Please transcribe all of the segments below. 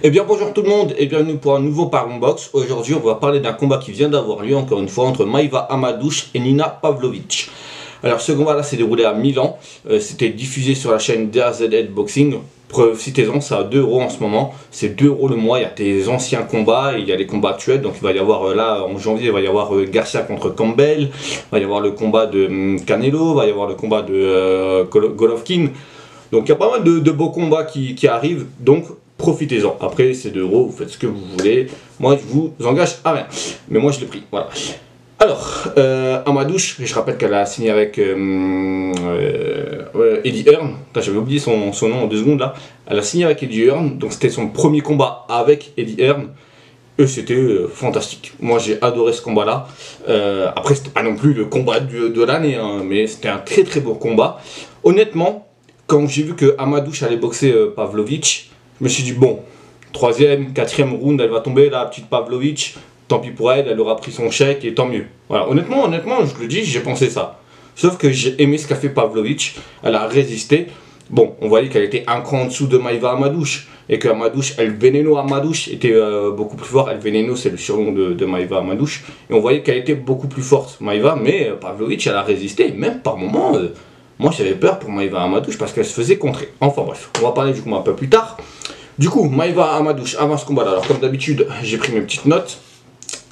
Eh bien bonjour tout le monde et bienvenue pour un nouveau Parlons Box. Aujourd'hui on va parler d'un combat qui vient d'avoir lieu encore une fois entre Maïva Hamadouche et Nina Pavlovic. Alors ce combat là s'est déroulé à Milan, c'était diffusé sur la chaîne DAZN Boxing. Preuve, citez-en, ça a 2 € en ce moment, c'est 2 € le mois, il y a des anciens combats et il y a les combats actuels. Donc il va y avoir là en janvier, il va y avoir Garcia contre Campbell, il va y avoir le combat de Canelo, il va y avoir le combat de Golovkin. Donc il y a pas mal de beaux combats qui arrivent, donc profitez-en. Après c'est 2 €, vous faites ce que vous voulez, moi je vous engage à rien, mais moi je l'ai pris, voilà. Alors, Hamadouche, je rappelle qu'elle a signé avec Eddie Hearn. J'avais oublié son nom en 2 secondes là. Elle a signé avec Eddie Hearn, donc c'était son premier combat avec Eddie Hearn. Et c'était fantastique. Moi j'ai adoré ce combat là. Après c'était pas non plus le combat de l'année, hein, mais c'était un très très beau combat. Honnêtement, quand j'ai vu que Hamadouche allait boxer Pavlovic, je me suis dit bon, 3e, 4e round, elle va tomber la petite Pavlovic. Tant pis pour elle, elle aura pris son chèque et tant mieux. Voilà, honnêtement, je le dis, j'ai pensé ça. Sauf que j'ai aimé ce qu'a fait Pavlovic, elle a résisté. Bon, on voyait qu'elle était un cran en dessous de Maïva Hamadouche. Et que Hamadouche, El Veneno Hamadouche était beaucoup plus fort. El Veneno, c'est le surnom de Maïva Hamadouche. Et on voyait qu'elle était beaucoup plus forte, Maïva. Mais Pavlovic, elle a résisté. Même par moments, moi j'avais peur pour Maïva Hamadouche parce qu'elle se faisait contrer. Enfin bref, on va parler du combat un peu plus tard. Du coup, Maïva Hamadouche, avant ce combat-là, alors comme d'habitude, j'ai pris mes petites notes.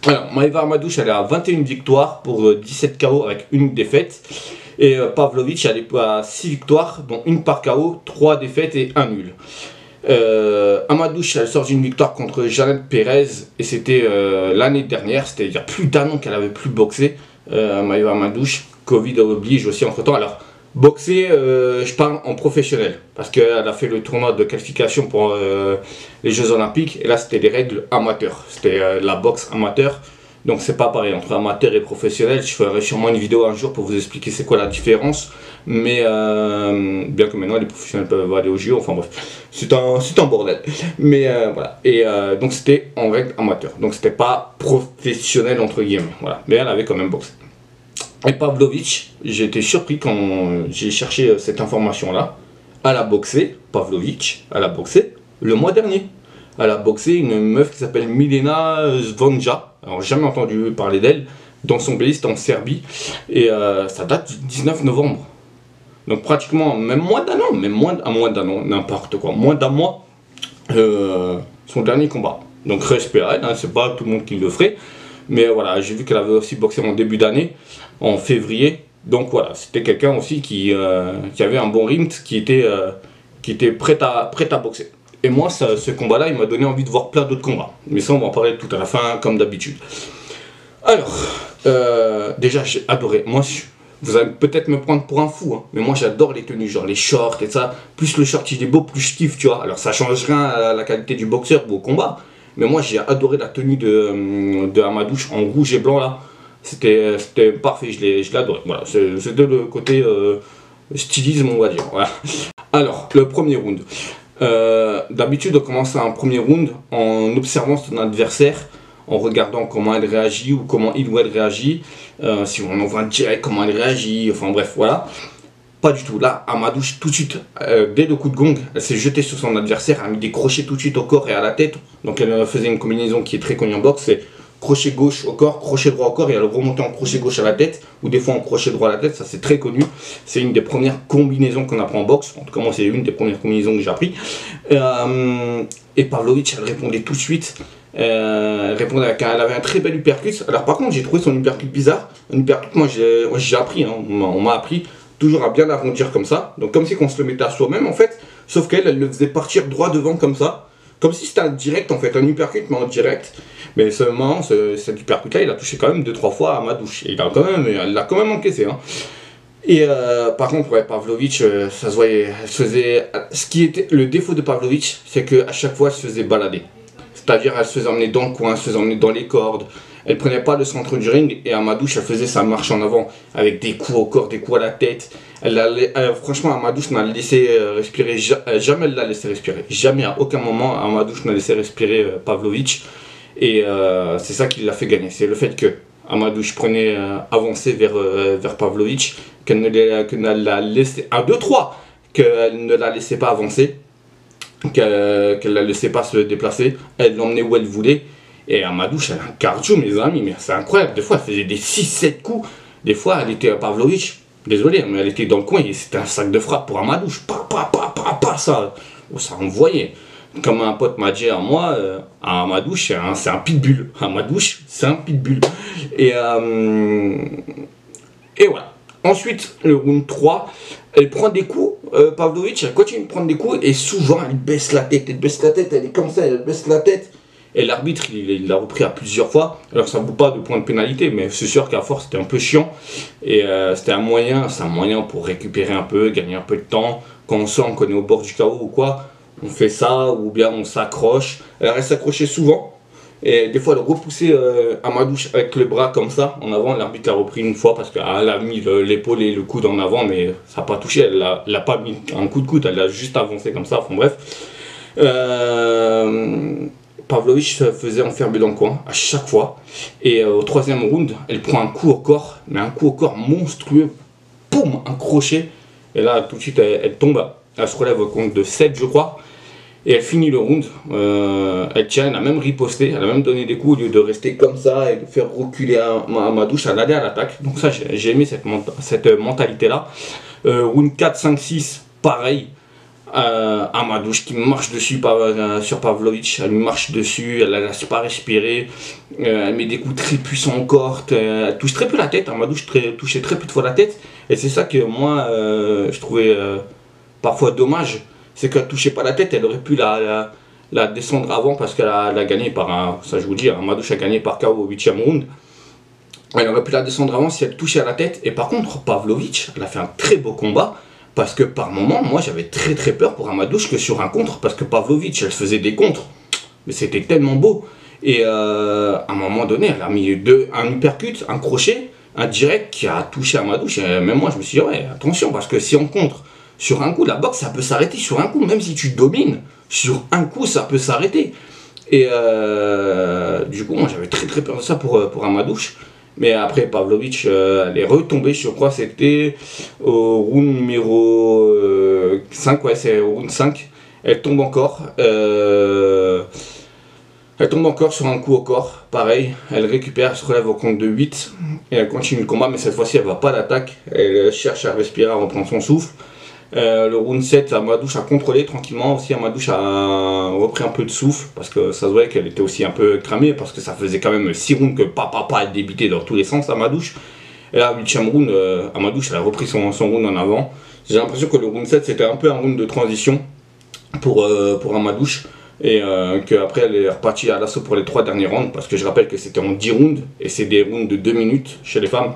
Alors, Maïva Hamadouche, elle est à 21 victoires pour 17 KO avec une défaite. Et Pavlovic, elle est à 6 victoires, dont une par KO, 3 défaites et 1 nul. Hamadouche, elle sort d'une victoire contre Janet Perez. Et c'était l'année dernière, c'était il y a plus d'1 an qu'elle avait plus boxé. Maïva Hamadouche, Covid oblige aussi entre temps. Alors, boxer, je parle en professionnel, parce qu'elle a fait le tournoi de qualification pour les Jeux Olympiques, et là c'était des règles amateurs, c'était la boxe amateur, donc c'est pas pareil entre amateur et professionnel. Je ferai sûrement une vidéo un jour pour vous expliquer c'est quoi la différence, mais bien que maintenant les professionnels peuvent aller au JO, enfin bref, c'est un bordel, mais voilà, et donc c'était en règle amateur, donc c'était pas professionnel entre guillemets, voilà, mais elle avait quand même boxé. Et Pavlovic, j'ai été surpris quand j'ai cherché cette information-là. Elle a boxé, Pavlovic, elle a boxé le mois dernier. Elle a boxé une meuf qui s'appelle Milena Zvonja. Alors, jamais entendu parler d'elle. Dans son pays, c'était en Serbie. Et ça date du 19 novembre. Donc, pratiquement, même moins d'un an, moins d'un an, n'importe quoi, moins d'un mois, son dernier combat. Donc, respect à elle, hein, c'est pas tout le monde qui le ferait. Mais voilà, j'ai vu qu'elle avait aussi boxé en début d'année, en février. Donc voilà, c'était quelqu'un aussi qui avait un bon rythme, qui était prêt à boxer. Et moi, ce combat-là, il m'a donné envie de voir plein d'autres combats. Mais ça, on va en parler tout à la fin, comme d'habitude. Alors, déjà, j'ai adoré. Moi, vous allez peut-être me prendre pour un fou, hein, mais moi, j'adore les tenues, genre les shorts et ça. Plus le short, il est beau, plus je kiffe, tu vois. Alors, ça change rien à la qualité du boxeur ou au combat. Mais moi j'ai adoré la tenue de Hamadouche en rouge et blanc là. C'était parfait, je l'ai adoré. Voilà, c'était le côté stylisme on va dire. Voilà. Alors, le premier round. D'habitude on commence un premier round en observant son adversaire, en regardant comment elle réagit ou comment il ou elle réagit. Si on envoie un direct, comment elle réagit, enfin bref, voilà. Pas du tout. Là, Hamadouche, tout de suite, dès le coup de gong, elle s'est jetée sur son adversaire, elle a mis des crochets tout de suite au corps et à la tête. Donc elle faisait une combinaison qui est très connue en boxe, c'est crochet gauche au corps, crochet droit au corps, et elle remontait en crochet gauche à la tête, ou des fois en crochet droit à la tête, ça c'est très connu. C'est une des premières combinaisons qu'on apprend en boxe, en tout cas moi c'est une des premières combinaisons que j'ai appris. Et Pavlovic, elle répondait tout de suite. Elle avait un très bel uppercut. Alors par contre j'ai trouvé son uppercut bizarre. Un uppercut, moi j'ai appris, hein, on m'a appris toujours à bien arrondir comme ça, donc comme si on se le mettait à soi-même en fait, sauf qu'elle, elle le faisait partir droit devant comme ça, comme si c'était un direct en fait, un uppercut mais en direct. Mais seulement, cet uppercut là, il a touché quand même 2-3 fois à Hamadouche, et elle l'a quand même encaissé, hein. Et par contre, ouais, Pavlovic, ça se voyait, elle se faisait, ce qui était le défaut de Pavlovic, c'est qu'à chaque fois, elle se faisait balader. C'est-à-dire, elle se faisait emmener dans le coin, elle se faisait emmener dans les cordes. Elle prenait pas le centre du ring et Hamadouche, elle faisait sa marche en avant avec des coups au corps, des coups à la tête. Franchement, Hamadouche n'a laissé respirer, jamais elle l'a laissé respirer. Jamais, à aucun moment, Hamadouche n'a laissé respirer Pavlovic. Et c'est ça qui l'a fait gagner. C'est le fait que Hamadouche prenait avancer vers Pavlovic, qu'elle ne la laissait, 1, 2, 3, qu'elle ne la laissait pas avancer. qu'elle la laissait pas se déplacer, elle l'emmenait où elle voulait. Et Amadouche, elle a un cardio, mes amis, mais c'est incroyable. Des fois, elle faisait des 6-7 coups. Des fois, elle était à Pavlovich, désolé, mais elle était dans le coin et c'était un sac de frappe pour Amadouche. Ça envoyait. Comme un pote m'a dit à moi, Amadouche, c'est un pitbull. Amadouche, c'est un pitbull. Et voilà. Ensuite, le round 3, elle prend des coups, Pavlovich, elle continue de prendre des coups et souvent elle baisse la tête, elle est comme ça, elle baisse la tête. Et l'arbitre, il l'a repris à plusieurs fois. Alors ça ne vaut pas de point de pénalité, mais c'est sûr qu'à force c'était un peu chiant. Et c'est un moyen pour récupérer un peu, gagner un peu de temps. Quand on sent qu'on est au bord du chaos ou quoi, on fait ça, ou bien on s'accroche. Elle reste accrochée souvent. Et des fois, elle repoussait Amadouche avec le bras comme ça en avant. L'arbitre l'a repris une fois parce qu'elle a mis l'épaule et le coude en avant, mais ça n'a pas touché. Elle n'a pas mis un coup de coude, elle a juste avancé comme ça. Enfin bref. Pavlovich se faisait enfermer dans le coin à chaque fois. Et au troisième round, elle prend un coup au corps, mais un coup au corps monstrueux. Boum, un crochet. Et là, tout de suite, elle tombe. Elle se relève au compte de 7, je crois. Et elle finit le round, elle tient, elle a même riposté, elle a même donné des coups au lieu de rester comme ça et de faire reculer Amadouche, elle allait à l'attaque. Donc ça, j'ai aimé cette mentalité-là. Round 4, 5, 6, pareil. Amadouche qui marche dessus sur Pavlovich, elle lui marche dessus, elle ne la laisse pas respirer, elle met des coups très puissants au corps, elle touche très peu la tête, Amadouche touchait très peu de fois la tête. Et c'est ça que moi, je trouvais parfois dommage. C'est qu'elle ne touchait pas la tête, elle aurait pu la descendre avant parce qu'elle a gagné par ça je vous dis, Amadouche a gagné par KO au 8e round. Elle aurait pu la descendre avant si elle touchait à la tête. Et par contre, Pavlovich, elle a fait un très beau combat parce que par moment, moi j'avais très peur pour Amadouche que sur un contre parce que Pavlovich, elle faisait des contres, mais c'était tellement beau. Et à un moment donné, elle a mis un uppercut, un crochet, un direct qui a touché Amadouche. Et même moi, je me suis dit, ouais, attention parce que si on contre sur un coup, la boxe, ça peut s'arrêter sur un coup. Même si tu domines, sur un coup, ça peut s'arrêter. Et du coup, moi, j'avais très peur de ça pour Amadouche. Mais après, Pavlovich, elle est retombée, je crois, c'était au round numéro 5. Ouais, c'est au round 5. Elle tombe encore. Elle tombe encore sur un coup au corps. Pareil, elle récupère, elle se relève au compte de 8. Et elle continue le combat, mais cette fois-ci, elle ne va pas à l'attaque. Elle cherche à respirer, à reprendre son souffle. Le round 7, Amadouche a contrôlé tranquillement aussi. Amadouche a repris un peu de souffle parce que ça se voyait qu'elle était aussi un peu cramée parce que ça faisait quand même 6 rounds que elle débitait dans tous les sens, Amadouche. Et là, 8e round, Amadouche elle a repris son round en avant. J'ai l'impression que le round 7 c'était un peu un round de transition pour Amadouche et qu'après elle est repartie à l'assaut pour les 3 derniers rounds parce que je rappelle que c'était en 10 rounds et c'est des rounds de 2 minutes chez les femmes.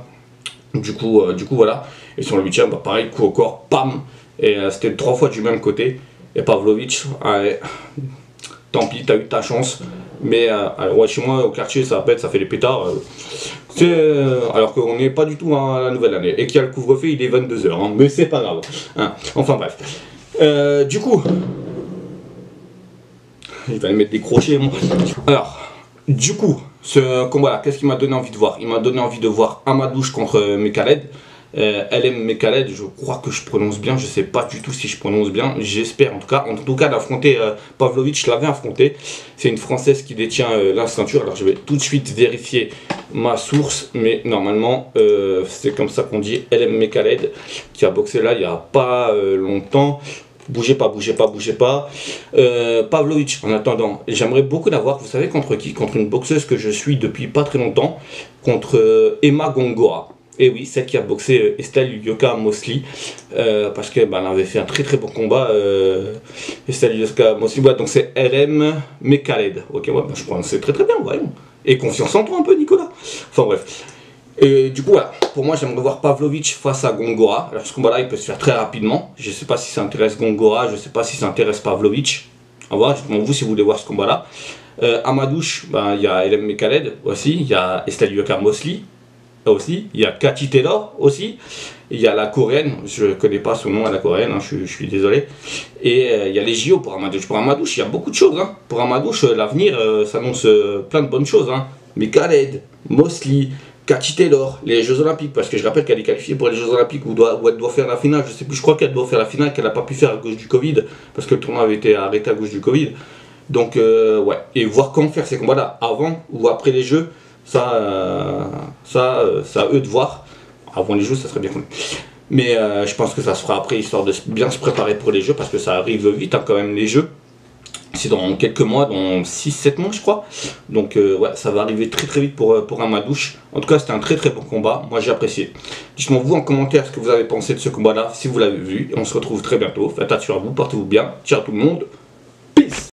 Du coup voilà. Et sur le 8e, bah, pareil, coup au corps, pam. Et c'était 3 fois du même côté. Et Pavlovich, tant pis, t'as eu ta chance. Mais ouais, chez moi, au quartier, ça pète, ça fait des pétards. Alors qu'on n'est pas du tout à la nouvelle année. Et qu'il y a le couvre-feu, il est 22h. Hein, mais c'est pas grave. Hein. Enfin bref. Du coup, il va mettre des crochets. Moi. Alors, du coup, ce combat-là, qu'est-ce qui m'a donné envie de voir? Il m'a donné envie de voir Amadouche contre Mekaled. LM Mekaled, je crois que je prononce bien, je sais pas du tout si je prononce bien, j'espère en tout cas. En tout cas, d'affronter Pavlovich, je l'avais affronté. C'est une Française qui détient la ceinture. Alors je vais tout de suite vérifier ma source, mais normalement c'est comme ça qu'on dit. LM Mekaled qui a boxé là il n'y a pas longtemps. Bougez pas. Pavlovich, en attendant, j'aimerais beaucoup l'avoir, vous savez contre qui? Contre une boxeuse que je suis depuis pas très longtemps, contre Emma Gongora. Et oui, celle qui a boxé Estelle Yoka Mosley, parce qu'elle avait fait un très bon combat, Estelle Yoka Mosley, ouais, donc c'est LM Mekaled. Ok, ouais, je pense que c'est très bien, voyons. Et confiance en toi un peu, Nicolas. Enfin bref. Et du coup, voilà, pour moi, j'aimerais voir Pavlovich face à Gongora. Alors ce combat-là, il peut se faire très rapidement. Je ne sais pas si ça intéresse Gongora, je ne sais pas si ça intéresse Pavlovich. À voir, dites-moi vous si vous voulez voir ce combat-là. Amadouche, il y a LM Mekaled aussi, il y a Estelle Yoka Mosley. Aussi, il y a Cathy Taylor aussi, il y a la coréenne, je ne connais pas son nom à la coréenne, hein, je suis désolé, et il y a les JO pour Amadouche. Pour Amadouche, il y a beaucoup de choses, hein. Pour Amadouche, l'avenir s'annonce plein de bonnes choses, hein. Mekaled, Mosley, Cathy Taylor, les Jeux Olympiques, parce que je rappelle qu'elle est qualifiée pour les Jeux Olympiques où elle doit faire la finale, je sais plus, je crois qu'elle doit faire la finale, qu'elle n'a pas pu faire à cause du Covid, parce que le tournoi avait été arrêté à cause du Covid. Donc, ouais, et voir comment faire ces combats-là, avant ou après les Jeux, c'est à eux de voir. Avant les Jeux, ça serait bien cool. Mais je pense que ça se fera après, histoire de bien se préparer pour les Jeux, parce que ça arrive vite hein, quand même les Jeux. C'est dans quelques mois, dans 6-7 mois je crois. Donc ouais, ça va arriver très très vite pour un Madouche. En tout cas, c'était un très très bon combat, moi j'ai apprécié. Dites-moi vous en commentaire ce que vous avez pensé de ce combat-là, si vous l'avez vu. Et on se retrouve très bientôt. Faites attention à vous, portez-vous bien. Ciao tout le monde.